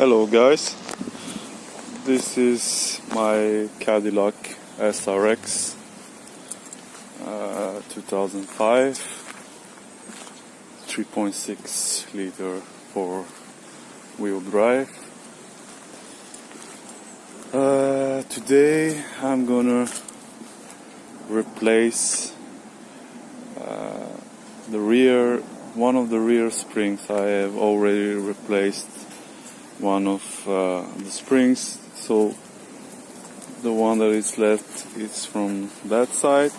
Hello guys, this is my Cadillac SRX 2005 3.6 liter 4-wheel drive. Today I'm gonna replace one of the rear springs. I have already replaced one of the springs, so the one that is left is from that side.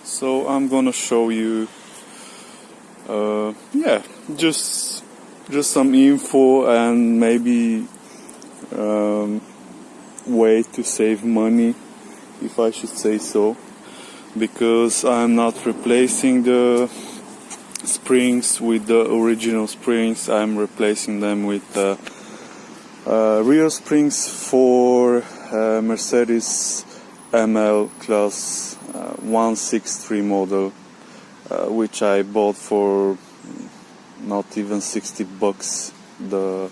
So I'm gonna show you just some info and maybe way to save money, if I should say so, because I'm not replacing the springs with the original springs. I'm replacing them with rear springs for Mercedes ML Class 163 model, which I bought for not even $60, the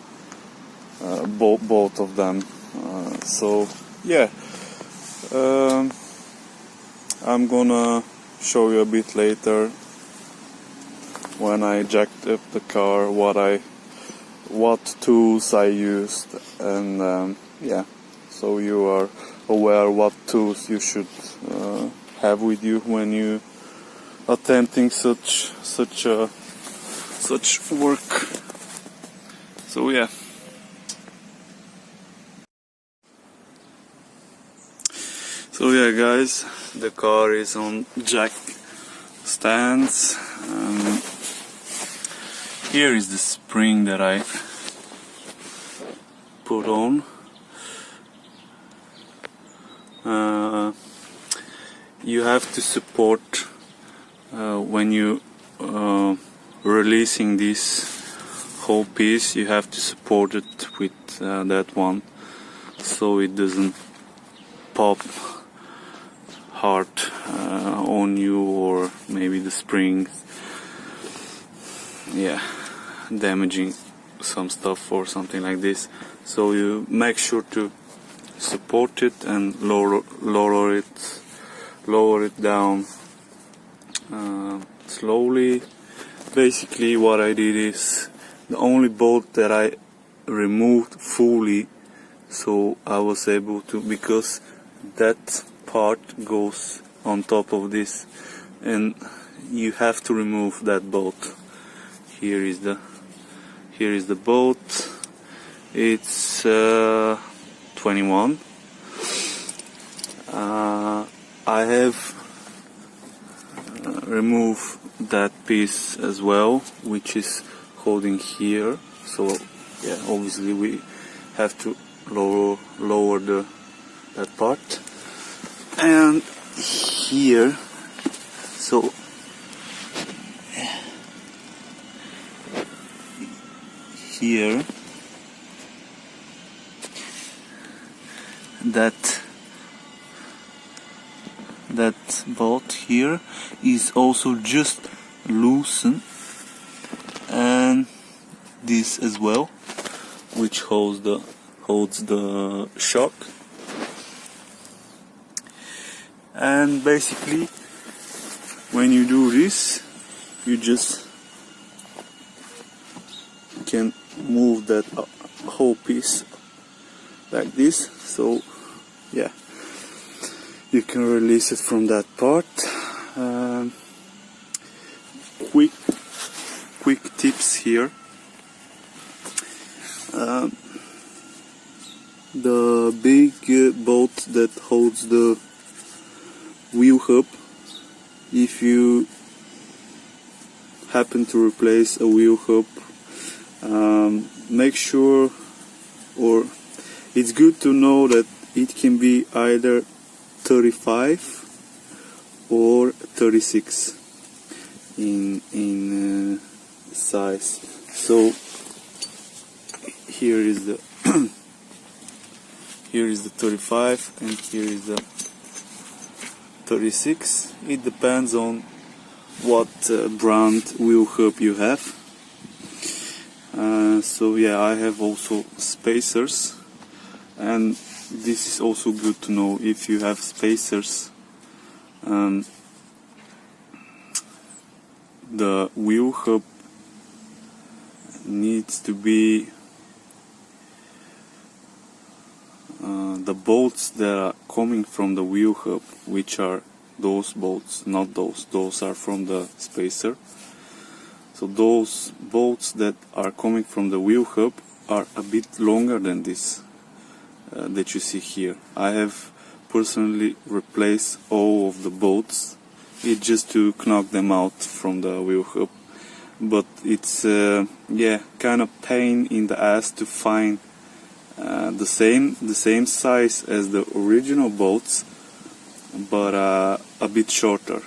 both of them. So yeah, I'm gonna show you a bit later when I jacked up the car what tools I used, and so you are aware what tools you should have with you when you attempting such work. So yeah. So yeah guys, the car is on jack stands. Here is the spring that I put on. You have to support when you releasing this whole piece. You have to support it with that one, so it doesn't pop hard on you, or maybe the springs, damaging some stuff or something like this. So you make sure to support it and lower it down slowly. Basically what I did is the only bolt that I removed fully, so I was able to, because that part goes on top of this and you have to remove that bolt. Here is the bolt. It's 21. I have removed that piece as well, which is holding here. So yeah, obviously we have to lower that part. And here, so here, that bolt here is also just loosened, and this as well, which holds the shock. And basically when you do this, you just can move that whole piece like this. So yeah, you can release it from that part. Quick tips here. The big bolt that holds the wheel hub, if you happen to replace a wheel hub, make sure, or it's good to know that it can be either 35 or 36 in size. So here is the here is the 35 and here is the 36. It depends on what brand wheel hub you have. So yeah, I have also spacers, and this is also good to know. If you have spacers, the wheel hub needs to be the bolts that are coming from the wheel hub, which are those bolts, not those are from the spacer. So those bolts that are coming from the wheel hub are a bit longer than this that you see here. I have personally replaced all of the bolts. It's just to knock them out from the wheel hub, but it's yeah, kind of pain in the ass to find the same size as the original bolts, but a bit shorter.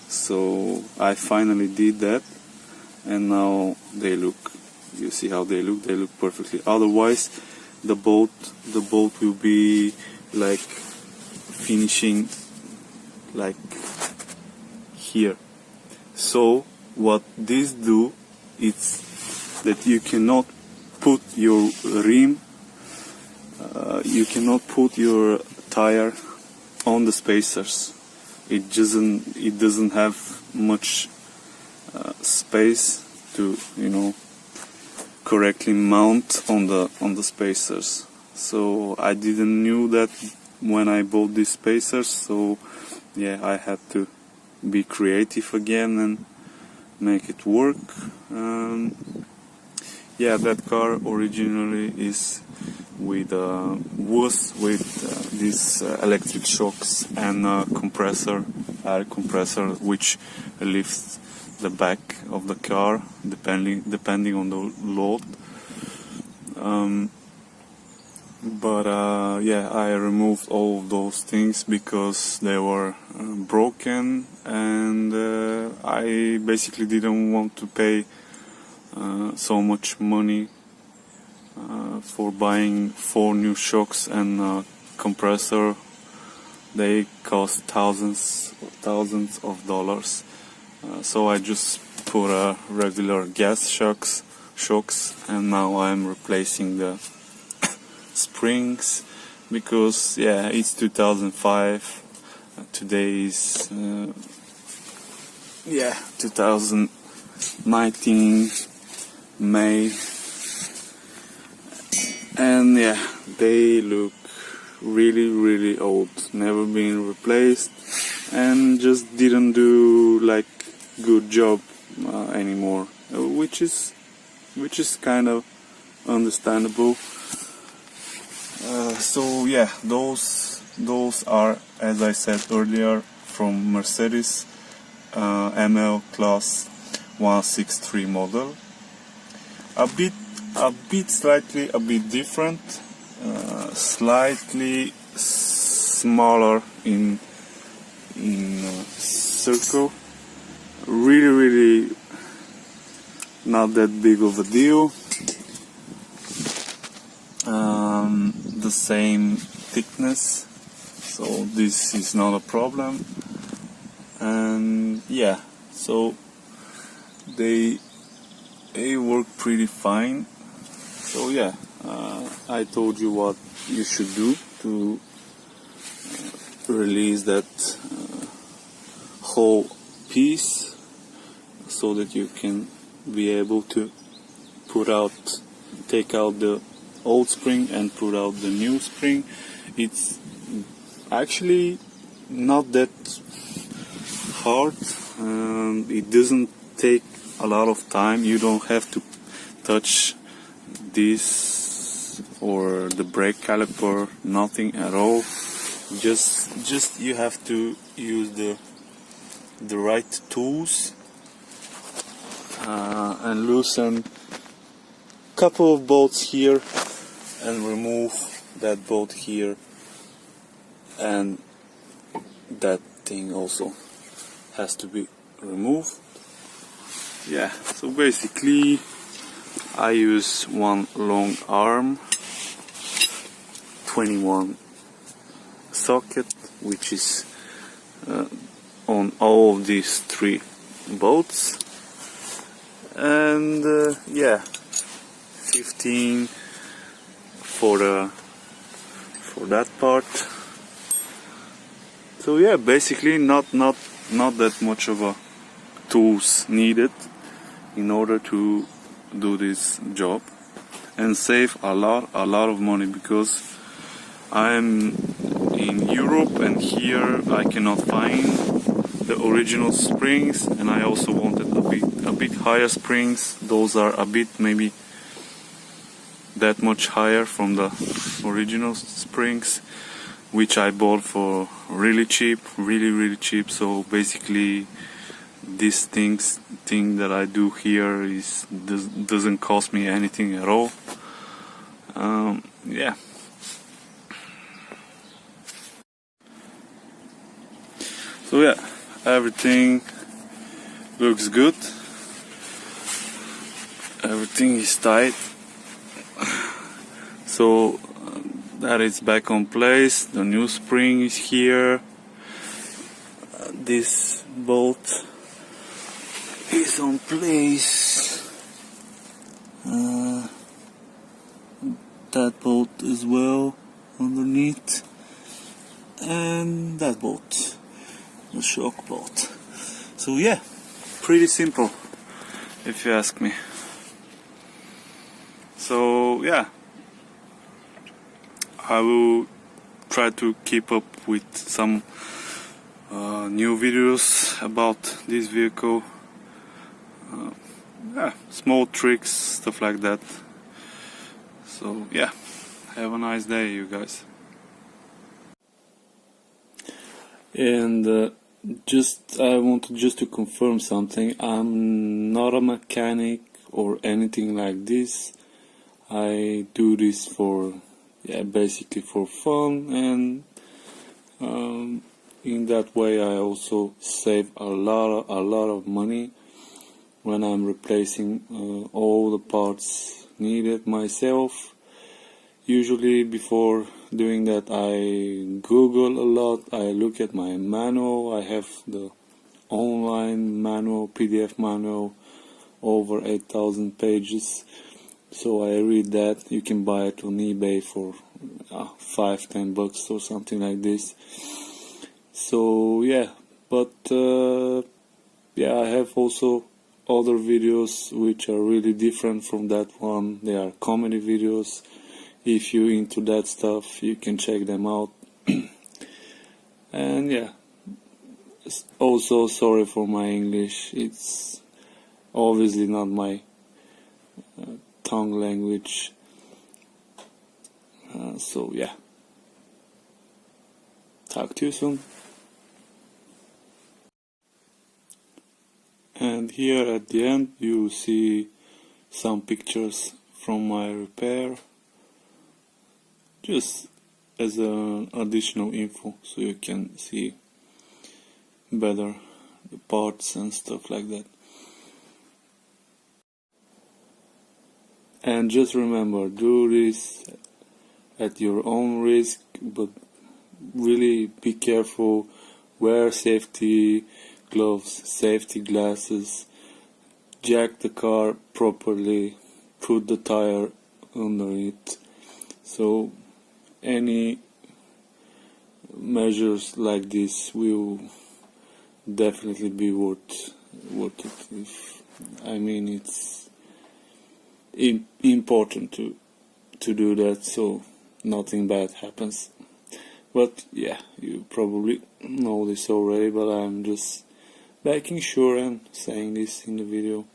So I finally did that, and now they look, you see how they look perfectly. Otherwise the bolt will be like finishing like here. So what this do is that you cannot put your rim, you cannot put your tire on the spacers. It doesn't have much space to, you know, correctly mount on the spacers. So I didn't knew that when I bought these spacers. So yeah, I had to be creative again and make it work. Yeah, that car originally was with these electric shocks and air compressor, which lifts the back of the car depending on the load. But yeah, I removed all of those things because they were broken, and I basically didn't want to pay so much money for buying 4 new shocks and compressor. They cost thousands of dollars. So I just put regular gas shocks, and now I'm replacing the springs, because yeah, it's 2005. Today is 2019 May, and yeah, they look really old, never been replaced, and just didn't do like good job anymore, which is kind of understandable. So yeah, those are, as I said earlier, from Mercedes ML Class 163 model. A bit slightly different, slightly smaller in circle. Really not that big of a deal. The same thickness, so this is not a problem. And yeah, so they work pretty fine. So yeah, I told you what you should do to release that whole piece, so that you can be able to take out the old spring and put out the new spring. It's actually not that hard. It doesn't take a lot of time. You don't have to touch this or the brake caliper, nothing at all. Just you have to use the right tools and loosen couple of bolts here and remove that bolt here, and that thing also has to be removed. Yeah, so basically I use one long arm 21 socket, which is on all of these 3 bolts, and yeah, 15 for that part. So yeah, basically not that much of a tools needed in order to do this job and save a lot of money, because I'm in Europe and here I cannot find the original springs, and I also wanted a bit higher springs. Those are a bit maybe that much higher from the original springs, which I bought for really cheap, really cheap. So basically this thing that I do here doesn't cost me anything at all. Yeah. So yeah, everything looks good. Everything is tight. So that is back on place. The new spring is here. This bolt is on place. That bolt as well underneath, and that bolt, the shock bolt. So yeah, pretty simple if you ask me. So yeah, I will try to keep up with some new videos about this vehicle. Yeah, small tricks, stuff like that. So yeah, have a nice day, you guys. And I wanted just to confirm something. I'm not a mechanic or anything like this. I do this for, yeah, basically for fun, and in that way I also save a lot of money when I'm replacing all the parts needed myself. Usually before doing that I Google a lot, I look at my manual. I have the online manual, PDF manual, over 8,000 pages. So I read that. You can buy it on eBay for $5-10 or something like this. So yeah, but yeah, I have also other videos which are really different from that one. They are comedy videos. If you're into that stuff, you can check them out. And yeah, also sorry for my English. It's obviously not my tongue language. So yeah, talk to you soon. And here at the end you see some pictures from my repair, just as an additional info, so you can see better the parts and stuff like that. And just remember, do this at your own risk, but really be careful. Wear safety gloves, safety glasses, jack the car properly, put the tire under it. So any measures like this will definitely be worth it. I mean, it's important to do that, so nothing bad happens. But yeah, you probably know this already, but I'm just making sure and saying this in the video.